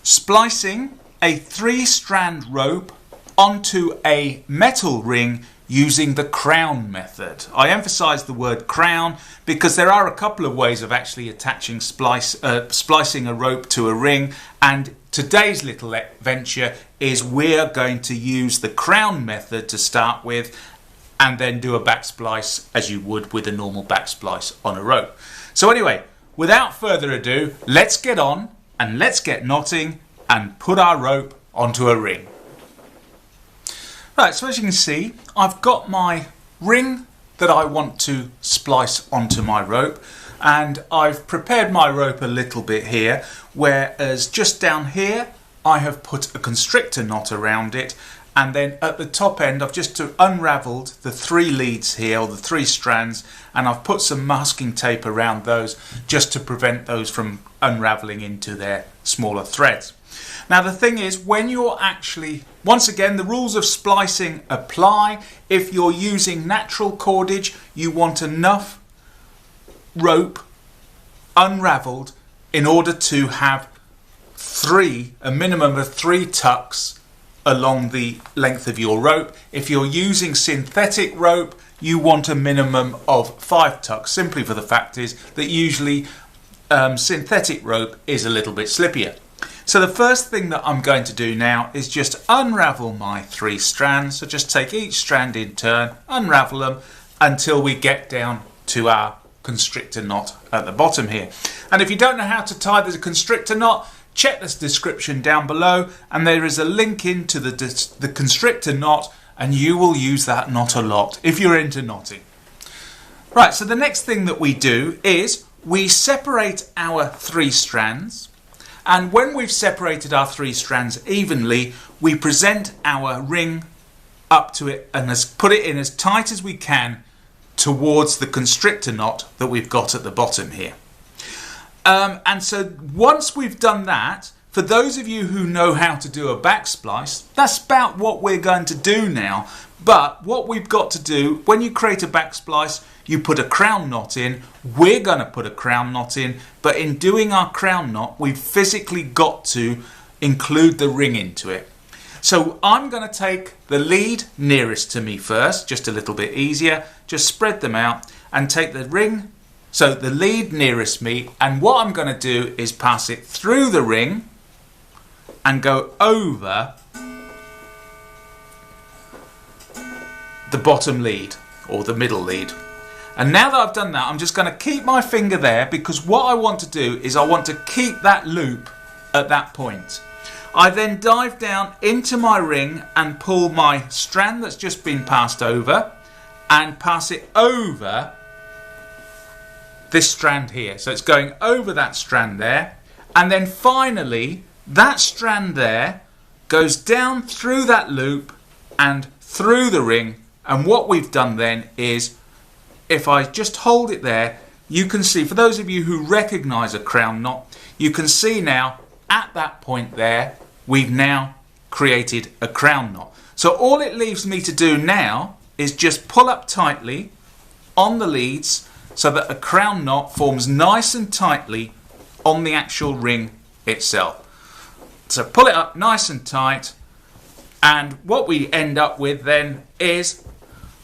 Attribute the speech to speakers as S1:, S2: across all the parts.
S1: Splicing a 3-strand rope onto a metal ring using the crown method. I emphasize the word crown because there are a couple of ways of actually attaching splicing a rope to a ring, and today's little venture is we're going to use the crown method to start with and then do a back splice as you would with a normal back splice on a rope. So anyway, without further ado, let's get on and let's get knotting and put our rope onto a ring. Right, so as you can see, I've got my ring that I want to splice onto my rope, and I've prepared my rope a little bit here, whereas just down here I have put a constrictor knot around it, and then at the top end I've just unravelled the 3 leads here, or the 3 strands, and I've put some masking tape around those just to prevent those from unravelling into their smaller threads. Now the thing is, when you're actually, once again, the rules of splicing apply. If you're using natural cordage, you want enough rope unravelled in order to have a minimum of 3 tucks along the length of your rope. If you're using synthetic rope, you want a minimum of 5 tucks, simply for the fact is that usually synthetic rope is a little bit slippier. So the first thing that I'm going to do now is just unravel my 3 strands. So just take each strand in turn, unravel them until we get down to our constrictor knot at the bottom here. And if you don't know how to tie the constrictor knot, check this description down below and there is a link into the constrictor knot, and you will use that knot a lot if you're into knotting. Right, so the next thing that we do is we separate our 3 strands. And when we've separated our 3 strands evenly, we present our ring up to it and put it in as tight as we can towards the constrictor knot that we've got at the bottom here. And so once we've done that, for those of you who know how to do a back splice, that's about what we're going to do now. But what we've got to do, when you create a back splice, you put a crown knot in. We're going to put a crown knot in, but in doing our crown knot, we've physically got to include the ring into it. So I'm going to take the lead nearest to me first, just a little bit easier. Just spread them out and take the ring, so the lead nearest me, and what I'm going to do is pass it through the ring and go over the bottom lead or the middle lead. And now that I've done that, I'm just going to keep my finger there, because what I want to do is I want to keep that loop at that point. I then dive down into my ring and pull my strand that's just been passed over and pass it over this strand here. So it's going over that strand there, and then finally that strand there goes down through that loop and through the ring. And what we've done then is, if I just hold it there, you can see, for those of you who recognise a crown knot, you can see now at that point there, we've now created a crown knot. So all it leaves me to do now is just pull up tightly on the leads so that a crown knot forms nice and tightly on the actual ring itself. So pull it up nice and tight, and what we end up with then is,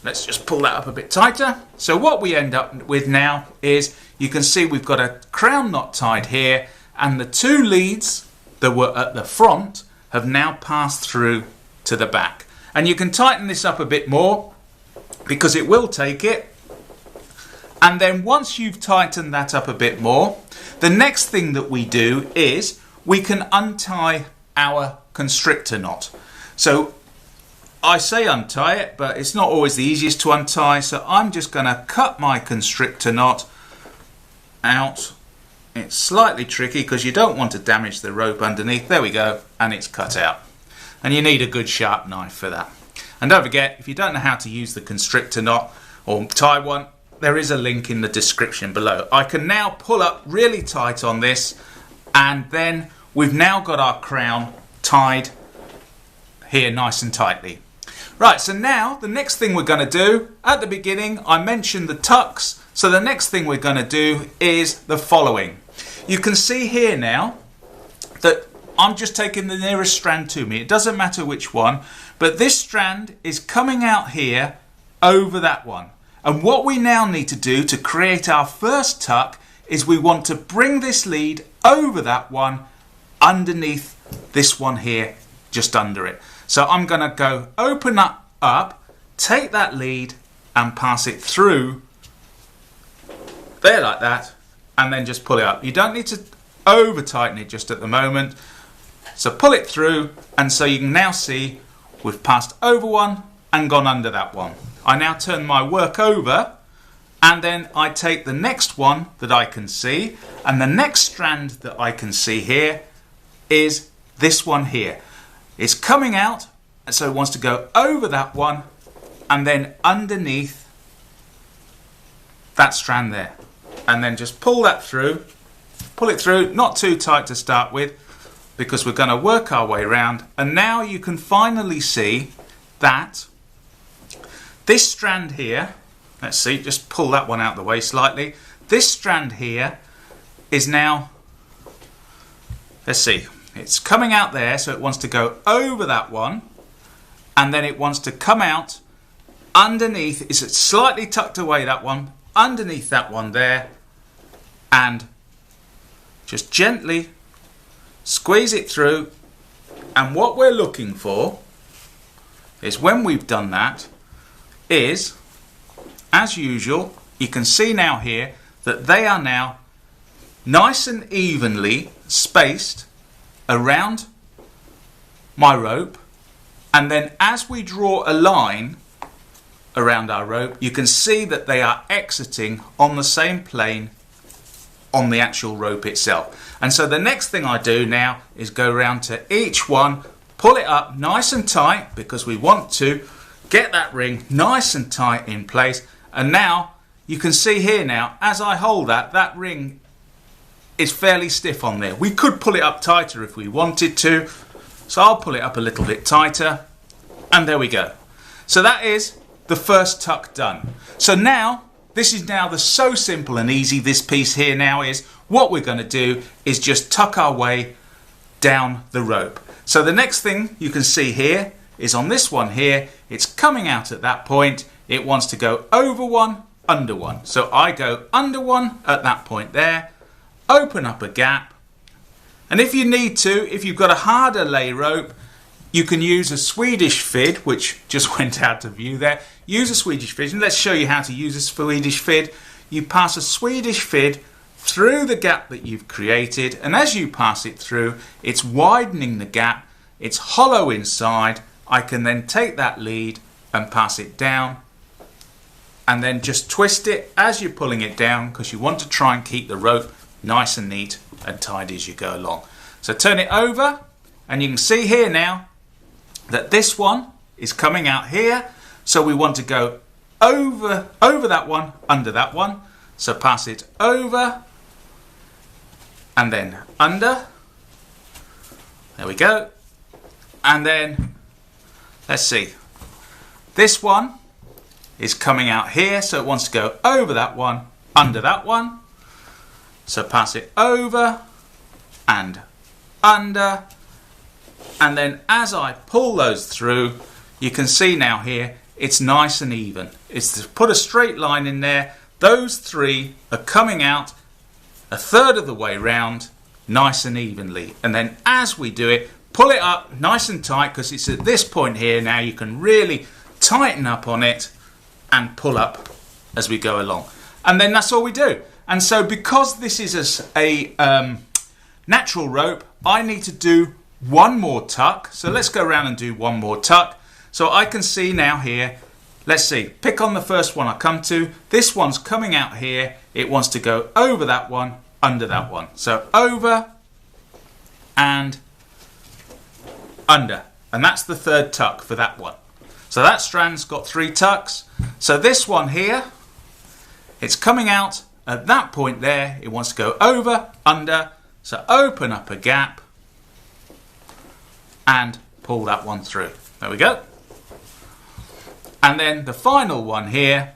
S1: let's just pull that up a bit tighter. So what we end up with now is, you can see we've got a crown knot tied here, and the 2 leads that were at the front have now passed through to the back. And you can tighten this up a bit more because it will take it. And then once you've tightened that up a bit more, the next thing that we do is we can untie our constrictor knot. So I say untie it, but it's not always the easiest to untie, so I'm just going to cut my constrictor knot out. It's slightly tricky because you don't want to damage the rope underneath. There we go, and it's cut out. And you need a good sharp knife for that. And don't forget, if you don't know how to use the constrictor knot or tie one, there is a link in the description below. I can now pull up really tight on this, and then we've now got our crown tied here nice and tightly. Right, so now the next thing we're going to do, at the beginning I mentioned the tucks, so the next thing we're going to do is the following. You can see here now that I'm just taking the nearest strand to me. It doesn't matter which one, but this strand is coming out here over that one. And what we now need to do to create our first tuck is we want to bring this lead over that one, underneath this one here, just under it. So I'm going to go open that up, take that lead and pass it through there like that, and then just pull it up. You don't need to over tighten it just at the moment. So pull it through, and so you can now see we've passed over one and gone under that one. I now turn my work over, and then I take the next one that I can see, and the next strand that I can see here is this one here. It's coming out, and so it wants to go over that one and then underneath that strand there, and then just pull that through. Pull it through, not too tight to start with, because we're going to work our way around. And now you can finally see that this strand here, let's see, just pull that one out of the way slightly. This strand here is now, let's see, it's coming out there, so it wants to go over that one, and then it wants to come out underneath. It's slightly tucked away, that one, underneath that one there, and just gently squeeze it through. And what we're looking for is, when we've done that, is, as usual, you can see now here that they are now nice and evenly spaced around my rope. And then as we draw a line around our rope, you can see that they are exiting on the same plane on the actual rope itself. And so the next thing I do now is go around to each one, pull it up nice and tight, because we want to get that ring nice and tight in place. And now you can see here now, as I hold that, that ring is fairly stiff on there. We could pull it up tighter if we wanted to, so I'll pull it up a little bit tighter, and there we go. So that is the first tuck done. So now, this is now so simple and easy. This piece here now is, what we're going to do is just tuck our way down the rope. So the next thing you can see here is on this one here, it's coming out at that point. It wants to go over one, under one. So I go under one at that point there, open up a gap. And if you need to, if you've got a harder lay rope, you can use a Swedish fid, which just went out of view there. Use a Swedish fid, and let's show you how to use a Swedish fid. You pass a Swedish fid through the gap that you've created, and as you pass it through, it's widening the gap, it's hollow inside. I can then take that lead and pass it down, and then just twist it as you're pulling it down, because you want to try and keep the rope nice and neat and tidy as you go along. So turn it over, and you can see here now that this one is coming out here. So we want to go over that one, under that one. So pass it over and then under. There we go. And then let's see. This one is coming out here, so it wants to go over that one, under that one. So pass it over and under. And then as I pull those through, you can see now here, it's nice and even. It's to put a straight line in there. Those three are coming out a third of the way round, nice and evenly. And then as we do it, pull it up nice and tight, because it's at this point here now you can really tighten up on it and pull up as we go along. And then that's all we do. And so because this is a natural rope, I need to do one more tuck. So let's go around and do one more tuck. So I can see now here, let's see, pick on the first one I come to. This one's coming out here. It wants to go over that one, under that one. So over and under. And that's the third tuck for that one. So that strand's got 3 tucks. So this one here, it's coming out at that point there. It wants to go over, under. So open up a gap and pull that one through. There we go. And then the final one here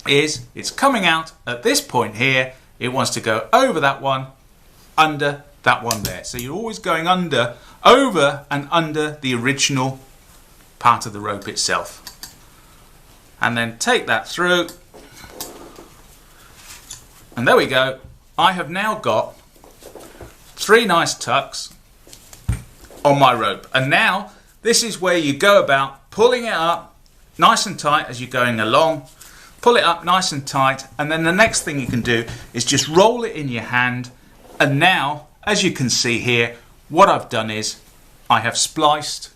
S1: is, it's coming out at this point here. It wants to go over that one, under that one there. So you're always going over and under the original part of the rope itself. And then take that through. And there we go. I have now got 3 nice tucks on my rope. And now this is where you go about pulling it up nice and tight as you're going along. Pull it up nice and tight, and then the next thing you can do is just roll it in your hand. And now, as you can see here, what I've done is I have spliced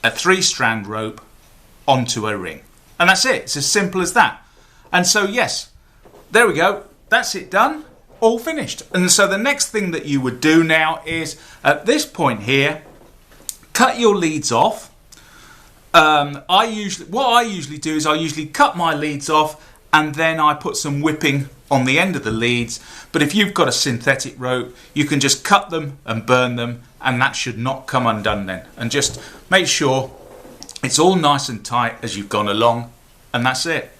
S1: a 3-strand rope onto a ring. And that's it. It's as simple as that. And so yes, there we go. That's it done. All finished. And so the next thing that you would do now is, at this point here, cut your leads off. What I usually do is I usually cut my leads off and then I put some whipping on the end of the leads. But if you've got a synthetic rope, you can just cut them and burn them, and that should not come undone then. And just make sure it's all nice and tight as you've gone along, and that's it.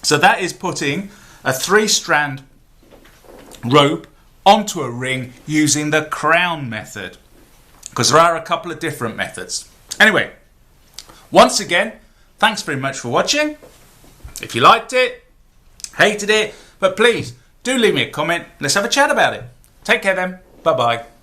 S1: So that is putting a 3-strand rope onto a ring using the crown method, because there are a couple of different methods. Anyway, once again, thanks very much for watching. If you liked it, hated it, but please do leave me a comment. Let's have a chat about it. Take care then. Bye bye.